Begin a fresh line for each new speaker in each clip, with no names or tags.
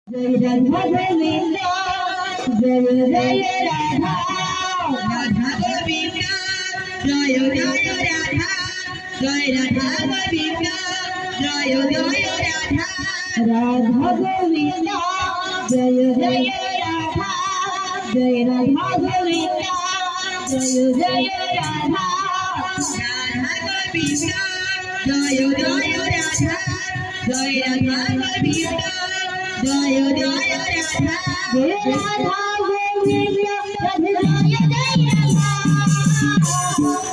Jai Radha Govind Jai Jai Radha
Radha Govind Jai Jai Radha Jai Radha Govind Jai Jai Radha
Radha Govind Jai Jai Radha Jai Radha Govind Jai Jai Radha
Radha Govind Jai Jai Radha Jai Radha Govind Jai Jai Radha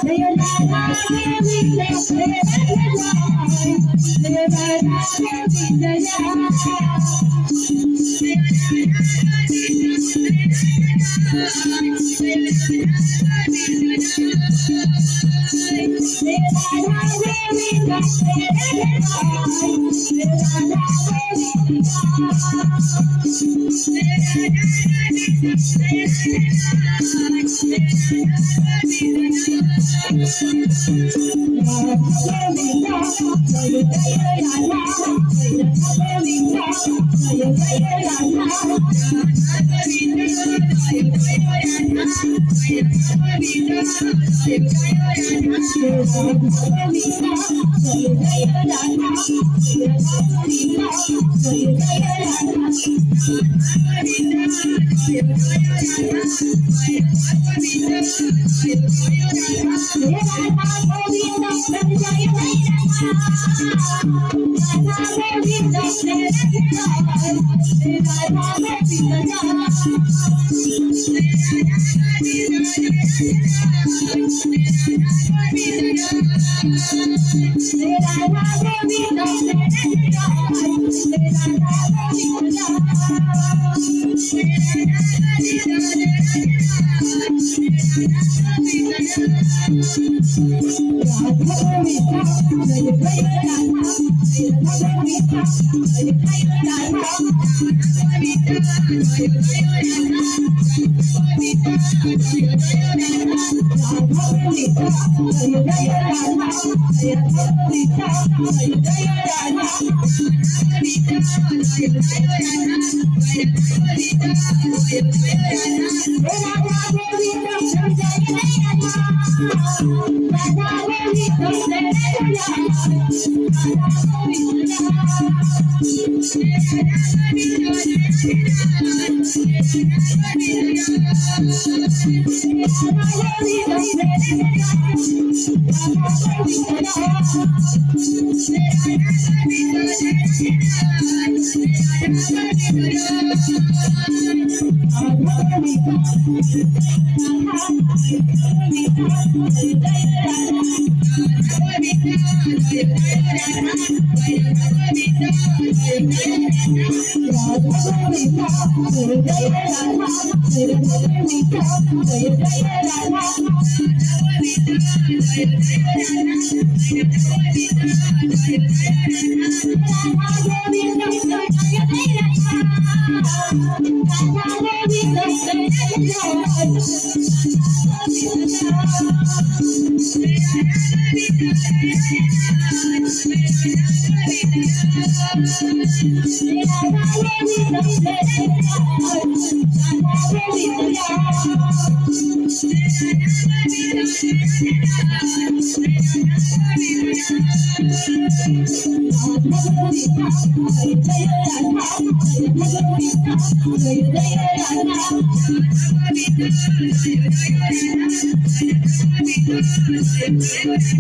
Jai Radha Govind Jai Jai Radha Jai Radha Govind Jai Radha